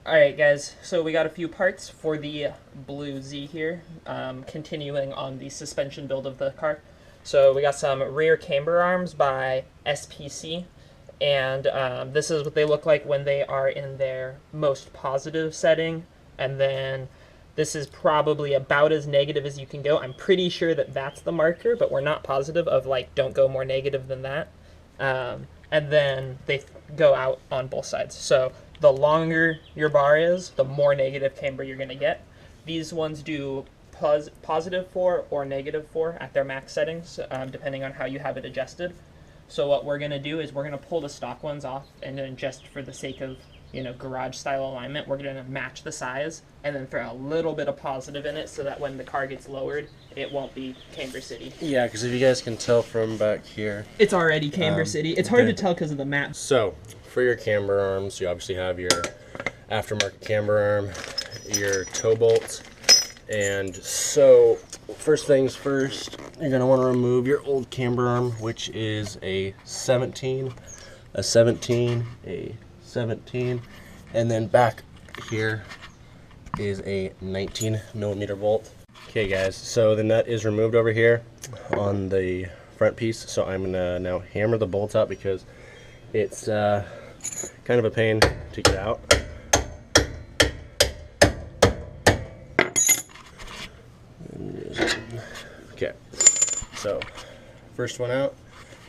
Alright guys, so we got a few parts for the Blue Z here, continuing on the suspension build of the car. So we got some rear camber arms by SPC, and this is what they look like when they are in their most positive setting, and then this is probably about as negative as you can go. I'm pretty sure that that's the marker, but we're not positive of like, don't go more negative than that. And then they go out on both sides. So the longer your bar is, the more negative camber you're going to get. These ones do positive 4 or negative 4 at their max settings, depending on how you have it adjusted. So what we're going to do is we're going to pull the stock ones off, and then just for the sake of, you know, garage style alignment, we're going to match the size and then throw a little bit of positive in it so that when the car gets lowered, it won't be Camber City. Yeah, because if you guys can tell from back here, it's already Camber City. It's hard to tell because of the map. So for your camber arms, you obviously have your aftermarket camber arm, your toe bolts, and so first things first, you're going to want to remove your old camber arm, which is a 17, a 17, a 17, and then back here is a 19 millimeter bolt. Okay guys, so the nut is removed over here on the front piece, so I'm gonna now hammer the bolt out because it's kind of a pain to get out. Okay, so first one out.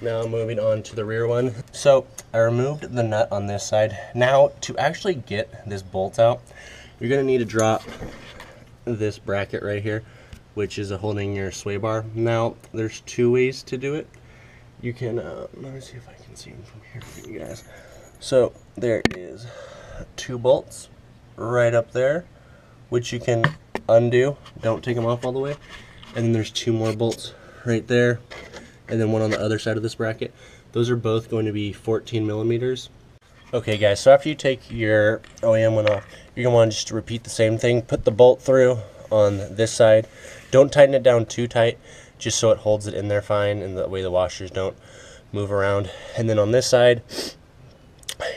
Now moving on to the rear one. So I removed the nut on this side. Now to actually get this bolt out, you're gonna need to drop this bracket right here, which is holding your sway bar. Now there's two ways to do it. You can, let me see if I can see them from here for you guys. So there is two bolts right up there, which you can undo. Don't take them off all the way. And then there's two more bolts right there, and then one on the other side of this bracket. Those are both going to be 14 millimeters. Okay guys, so after you take your OEM one off, you're gonna want to just repeat the same thing. Put the bolt through on this side. Don't tighten it down too tight, just so it holds it in there fine, and that way the washers don't move around. And then on this side,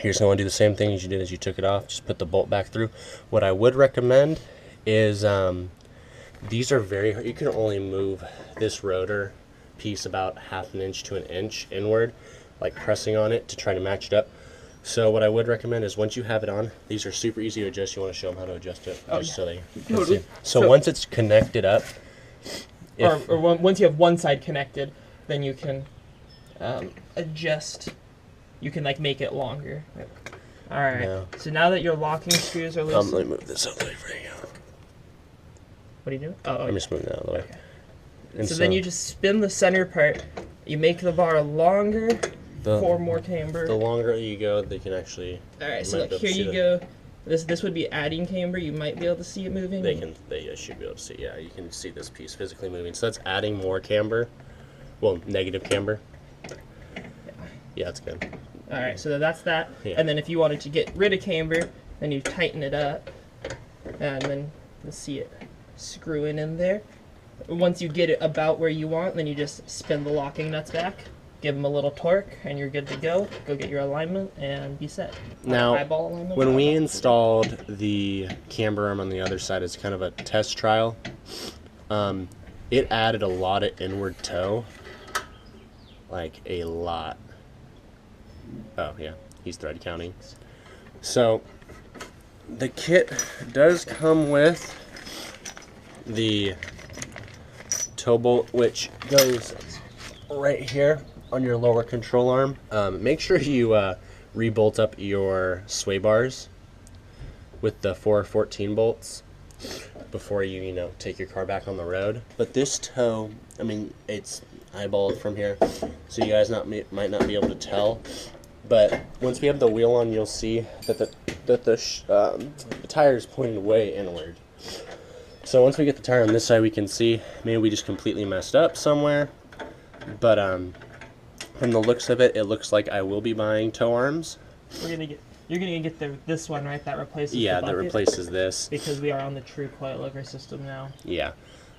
you're just gonna do the same thing as you did as you took it off. Just put the bolt back through. What I would recommend is, these are very hard. You can only move this rotor piece about 1/2 inch to 1 inch inward, like pressing on it to try to match it up. So what I would recommend is once you have it on, these are super easy to adjust. You want to show them how to adjust it, so they can see. So once it's connected up, or once you have one side connected, then you can adjust. You can like make it longer. All right. No. So now that your locking screws are loose, let me move this out of the way for you. What are you doing? Oh, I'm just moving that out of the way. Okay. So then you just spin the center part. You make the bar longer for more camber. The longer you go, they can actually. All right. So like here you go. This would be adding camber. You might be able to see it moving. They should be able to see. Yeah, you can see this piece physically moving. So that's adding more camber. Well, negative camber. Yeah, that's good. All right. So that's that. Yeah. And then if you wanted to get rid of camber, then you tighten it up, and then you'll see it screwing in there. Once you get it about where you want, then you just spin the locking nuts back, give them a little torque, and you're good to go. Go get your alignment and be set. Now, when we installed the camber arm on the other side as kind of a test trial, it added a lot of inward toe, like a lot. Oh yeah, he's thread counting. So the kit does come with the toe bolt, which goes right here on your lower control arm. Make sure you re-bolt up your sway bars with the 414 bolts before you take your car back on the road. But this toe, I mean, it's eyeballed from here, so you guys might not be able to tell. But once we have the wheel on, you'll see that the tire is pointing way inward. So once we get the tire on this side, we can see maybe we just completely messed up somewhere. But from the looks of it, it looks like I will be buying toe arms. You're gonna get this one, right? That replaces the bucket, that replaces this. Because we are on the true coilover system now. Yeah.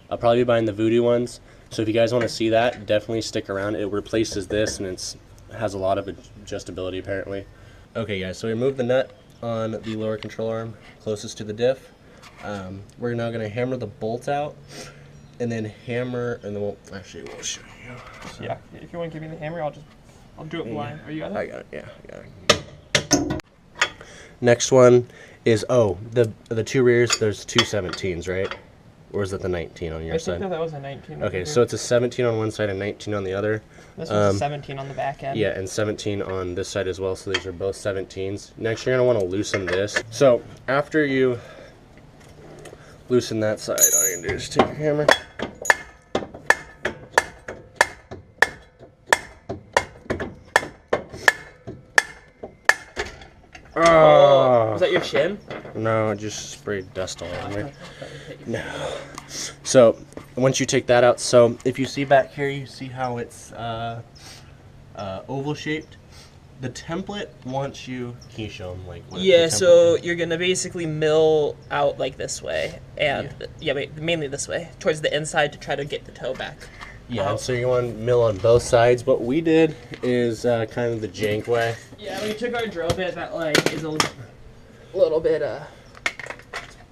I'll probably be buying the Voodoo ones. So if you guys want to see that, definitely stick around. It replaces this, and it has a lot of adjustability apparently. Okay guys, so we removed the nut on the lower control arm closest to the diff. We're now going to hammer the bolt out, and then hammer, and then we'll show you. So. Yeah, if you want to give me the hammer, I'll do it blind. Are you got it? I got it. Yeah, I got it. Next one is the two rears. There's two 17s, right? Or is it the 19 on your side? I think that was a 19. Okay, so it's a 17 on one side and 19 on the other. This one's a 17 on the back end. Yeah, and 17 on this side as well, so these are both 17s. Next, you're going to want to loosen this. So, after you loosen that side, all you're going to do is take your hammer. Oh, was that your shin? No, I just sprayed dust all over me. No. So, once you take that out, so if you see back here, you see how it's oval shaped? The template wants you, can you show them like what Yeah, so you're going to basically mill out like this way, and mainly this way, towards the inside to try to get the toe back. Yeah, so you want to mill on both sides. What we did is kind of the jank way. Yeah, we took our drill bit that like is a little bit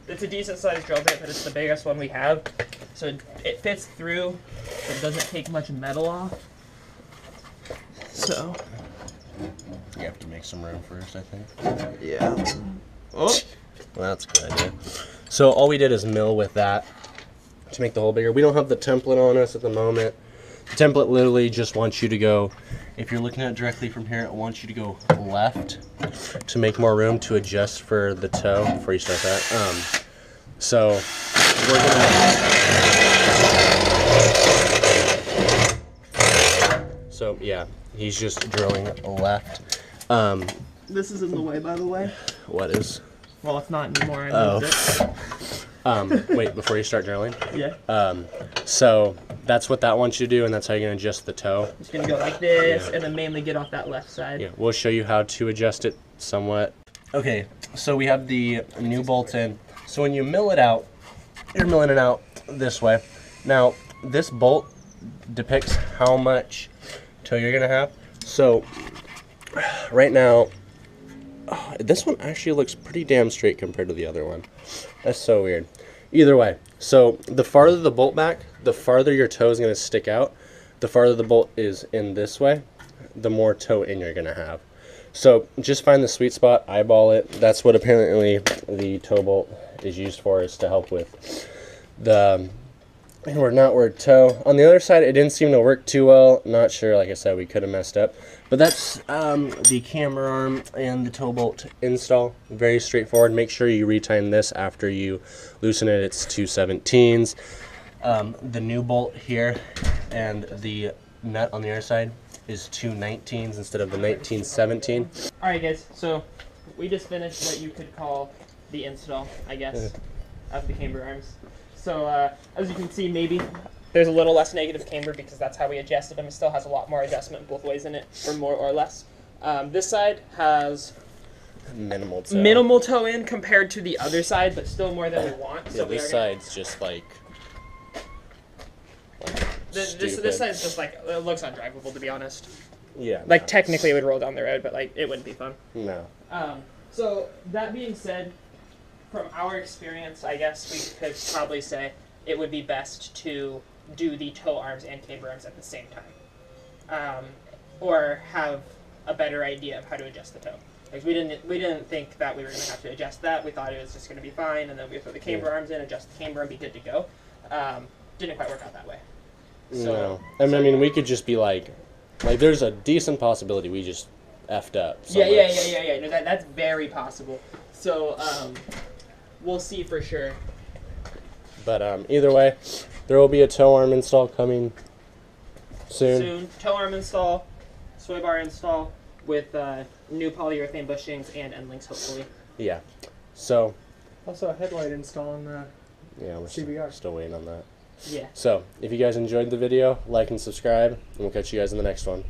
it's a decent sized drill bit, but it's the biggest one we have. So it fits through, but it doesn't take much metal off. So you have to make some room first, I think. Yeah. Oh, well, that's a good idea. So all we did is mill with that to make the hole bigger. We don't have the template on us at the moment. The template literally just wants you to go, if you're looking at it directly from here, it wants you to go left to make more room to adjust for the toe before you start that. So we're gonna. So yeah, he's just drilling left. this is in the way, by the way. What is? Well, it's not anymore. I moved it. Wait, before you start drilling? Yeah. So that's what that wants you to do, and that's how you're going to adjust the toe. It's going to go like this, and then mainly get off that left side. Yeah, we'll show you how to adjust it somewhat. Okay, so we have the new bolt in. So when you mill it out, you're milling it out this way. Now, this bolt depicts how much toe you're going to have. So right now, this one actually looks pretty damn straight compared to the other one. That's so weird. Either way, so the farther the bolt back, the farther your toe is going to stick out. The farther the bolt is in this way, the more toe in you're going to have. So just find the sweet spot, eyeball it. That's what apparently the toe bolt is used for, is to help with the inward and outward toe. On the other side, it didn't seem to work too well. Not sure, like I said, we could have messed up. But that's the camber arm and the toe bolt install. Very straightforward. Make sure you retime this after you loosen it. It's 2/17s. The new bolt here and the nut on the other side is 2/19s instead of the 19/17. All right, guys. So we just finished what you could call the install, I guess, of the camber arms. So as you can see, maybe there's a little less negative camber because that's how we adjusted them. It still has a lot more adjustment both ways in it, or more or less. This side has minimal toe in compared to the other side, but still more than we want. So yeah, this side's just like this side's just like, it looks undrivable, to be honest. Yeah. Like technically it would roll down the road, but like it wouldn't be fun. No. So that being said, from our experience, I guess we could probably say it would be best to do the toe arms and camber arms at the same time, or have a better idea of how to adjust the toe. Like we didn't think that we were going to have to adjust that. We thought it was just going to be fine, and then we throw the camber arms in, adjust the camber, and be good to go. Didn't quite work out that way. So, no, I mean we could just be like there's a decent possibility we just effed up. Yeah. No, that's very possible. So we'll see for sure. But either way, there will be a toe arm install coming soon. Toe arm install, sway bar install with new polyurethane bushings and end links, hopefully. Yeah. So. Also a headlight install on the Yeah, we're CBR. still waiting on that. Yeah. So, if you guys enjoyed the video, like and subscribe, and we'll catch you guys in the next one.